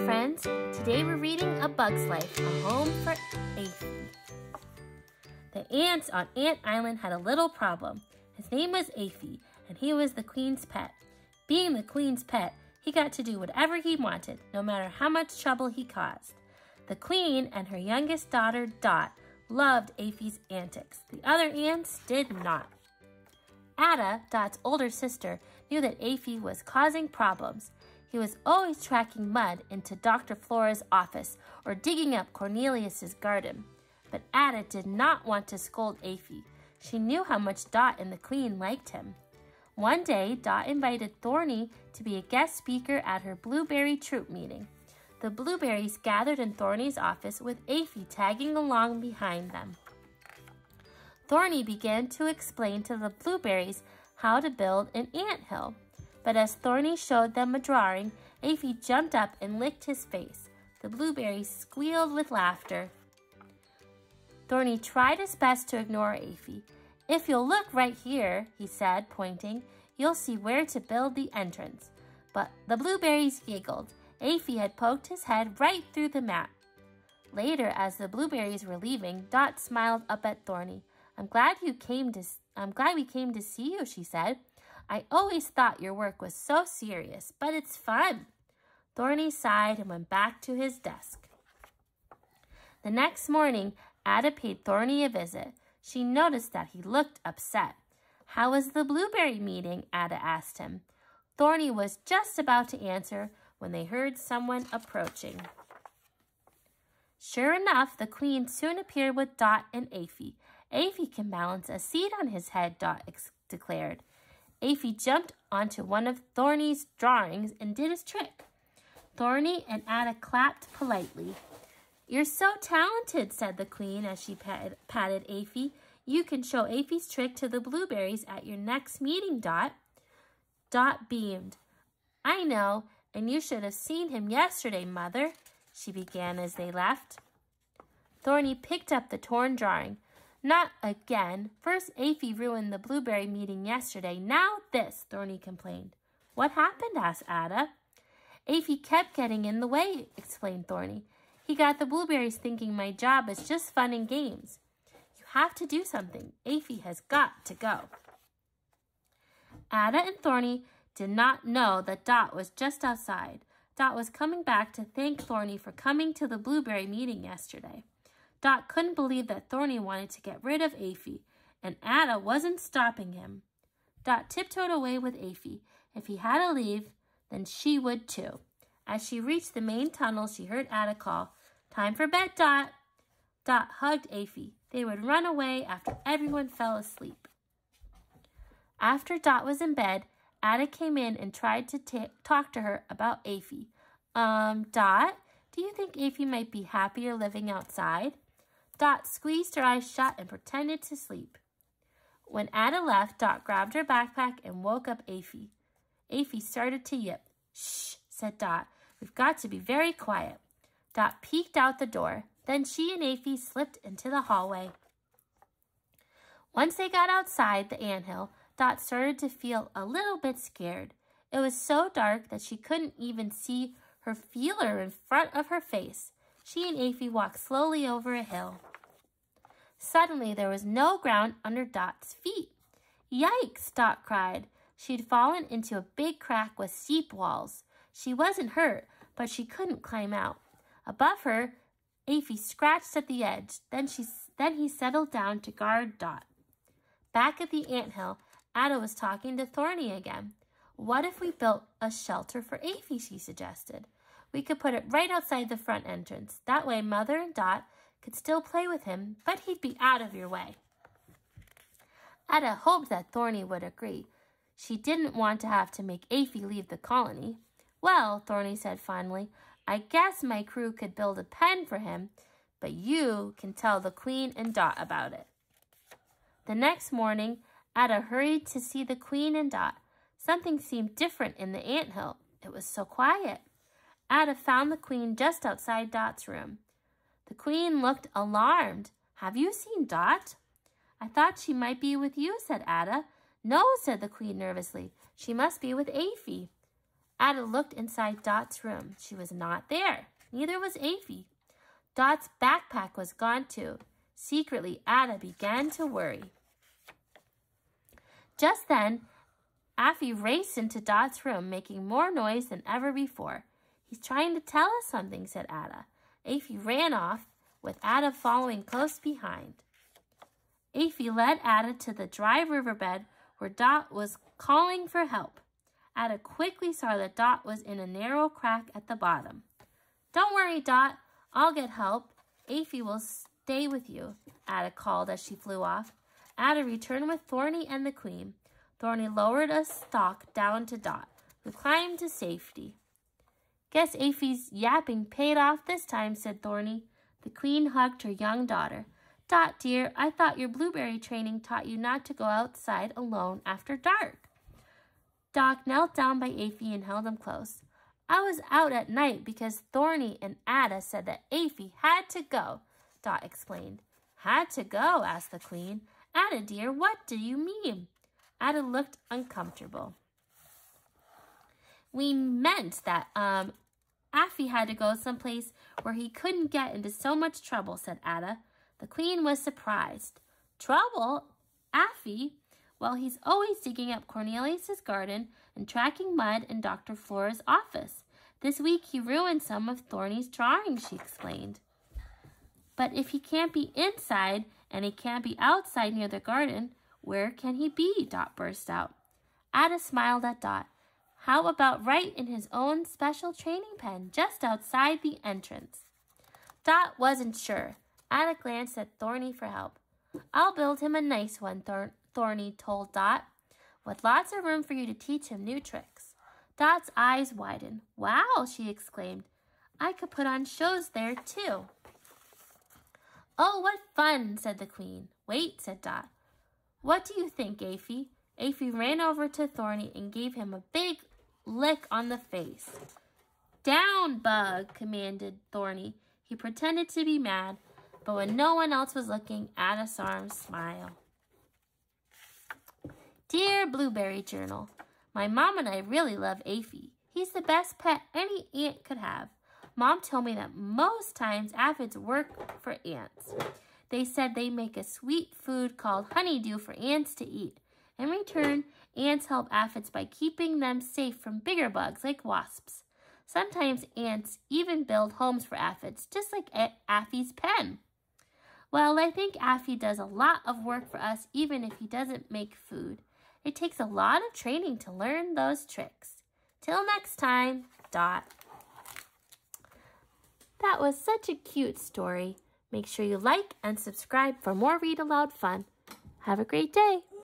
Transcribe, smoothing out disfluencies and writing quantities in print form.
friends! Today we're reading A Bug's Life, A Home for Aphie. The ants on Ant Island had a little problem. His name was Aphie, and he was the queen's pet. Being the queen's pet, he got to do whatever he wanted, no matter how much trouble he caused. The queen and her youngest daughter, Dot, loved Aphie's antics. The other ants did not. Ada, Dot's older sister, knew that Aphie was causing problems. He was always tracking mud into Dr. Flora's office or digging up Cornelius's garden. But Ada did not want to scold Aphie. She knew how much Dot and the queen liked him. One day, Dot invited Thorny to be a guest speaker at her blueberry troop meeting. The blueberries gathered in Thorny's office with Aphie tagging along behind them. Thorny began to explain to the blueberries how to build an anthill. But as Thorny showed them a drawing, Aphie jumped up and licked his face. The blueberries squealed with laughter. Thorny tried his best to ignore Aphie. "If you'll look right here," he said, pointing, "you'll see where to build the entrance." But the blueberries giggled. Aphie had poked his head right through the map. Later, as the blueberries were leaving, Dot smiled up at Thorny. I'm glad we came to see you," she said. "I always thought your work was so serious, but it's fun." Thorny sighed and went back to his desk. The next morning, Ada paid Thorny a visit. She noticed that he looked upset. "How was the blueberry meeting?" Ada asked him. Thorny was just about to answer when they heard someone approaching. Sure enough, the queen soon appeared with Dot and Aphie. "Aphie can balance a seed on his head," Dot declared. Aphie jumped onto one of Thorny's drawings and did his trick. Thorny and Ada clapped politely. "You're so talented," said the queen as she patted Aphie. "You can show Aphie's trick to the blueberries at your next meeting, Dot." Dot beamed. "I know, and you should have seen him yesterday, Mother," she began as they left. Thorny picked up the torn drawing. "Not again. First Aphie ruined the blueberry meeting yesterday. Now this," Thorny complained. "What happened?" asked Ada. "Aphie kept getting in the way," explained Thorny. "He got the blueberries thinking my job is just fun and games. You have to do something. Aphie has got to go." Ada and Thorny did not know that Dot was just outside. Dot was coming back to thank Thorny for coming to the blueberry meeting yesterday. Dot couldn't believe that Thorny wanted to get rid of Aphie, and Ada wasn't stopping him. Dot tiptoed away with Aphie. If he had to leave, then she would too. As she reached the main tunnel, she heard Ada call, "Time for bed, Dot." Dot hugged Aphie. They would run away after everyone fell asleep. After Dot was in bed, Ada came in and tried to talk to her about Aphie. Dot, do you think Aphie might be happier living outside?" Dot squeezed her eyes shut and pretended to sleep. When Ada left, Dot grabbed her backpack and woke up Aphie. Aphie started to yip. "Shh," said Dot. "We've got to be very quiet." Dot peeked out the door. Then she and Aphie slipped into the hallway. Once they got outside the anthill, Dot started to feel a little bit scared. It was so dark that she couldn't even see her feeler in front of her face. She and Aphie walked slowly over a hill. Suddenly, there was no ground under Dot's feet. "Yikes!" Dot cried. She'd fallen into a big crack with steep walls. She wasn't hurt, but she couldn't climb out. Above her, Aphie scratched at the edge. Then he settled down to guard Dot. Back at the anthill, Ada was talking to Thorny again. "What if we built a shelter for Aphie?" she suggested. "We could put it right outside the front entrance. That way Mother and Dot could still play with him, but he'd be out of your way." Ada hoped that Thorny would agree. She didn't want to have to make Aphie leave the colony. "Well," Thorny said finally, "I guess my crew could build a pen for him, but you can tell the queen and Dot about it." The next morning, Ada hurried to see the queen and Dot. Something seemed different in the anthill. It was so quiet. Ada found the queen just outside Dot's room. The queen looked alarmed. "Have you seen Dot?" "I thought she might be with you," said Ada. "No," said the queen nervously. "She must be with Aphie." Ada looked inside Dot's room. She was not there. Neither was Aphie. Dot's backpack was gone too. Secretly, Ada began to worry. Just then, Aphie raced into Dot's room, making more noise than ever before. "He's trying to tell us something," said Ada. Aphie ran off, with Ada following close behind. Aphie led Ada to the dry riverbed where Dot was calling for help. Ada quickly saw that Dot was in a narrow crack at the bottom. "Don't worry, Dot. I'll get help. Aphie will stay with you," Ada called as she flew off. Ada returned with Thorny and the Queen. Thorny lowered a stalk down to Dot, who climbed to safety. "Guess Aphie's yapping paid off this time," said Thorny. The Queen hugged her young daughter. "Dot, dear, I thought your blueberry training taught you not to go outside alone after dark." Dot knelt down by Aphie and held him close. "I was out at night because Thorny and Ada said that Aphie had to go," Dot explained. "Had to go?" asked the Queen. "Ada, dear, what do you mean?" Ada looked uncomfortable. "We meant that, Aphie had to go someplace where he couldn't get into so much trouble," said Ada. The Queen was surprised. "Trouble? Aphie? Well, he's always digging up Cornelius's garden and tracking mud in Dr. Flora's office. This week he ruined some of Thorny's drawings," she explained. "But if he can't be inside and he can't be outside near the garden, where can he be?" Dot burst out. Ada smiled at Dot. "How about right in his own special training pen just outside the entrance?" Dot wasn't sure. Ada glanced at Thorny for help. "I'll build him a nice one," Thorny told Dot, "with lots of room for you to teach him new tricks." Dot's eyes widened. "Wow," she exclaimed. "I could put on shows there too." "Oh, what fun," said the Queen. "Wait," said Dot. "What do you think, Aphie?" Aphie ran over to Thorny and gave him a big lick on the face. "Down, Bug," commanded Thorny. He pretended to be mad, but when no one else was looking, Ada saw him smile. Dear Blueberry Journal, my mom and I really love Aphie. He's the best pet any ant could have. Mom told me that most times aphids work for ants. They said they make a sweet food called honeydew for ants to eat. In return, ants help aphids by keeping them safe from bigger bugs like wasps. Sometimes ants even build homes for aphids, just like Aphie's pen. Well, I think Aphie does a lot of work for us even if he doesn't make food. It takes a lot of training to learn those tricks. Till next time, Dot. That was such a cute story. Make sure you like and subscribe for more Read Aloud fun. Have a great day.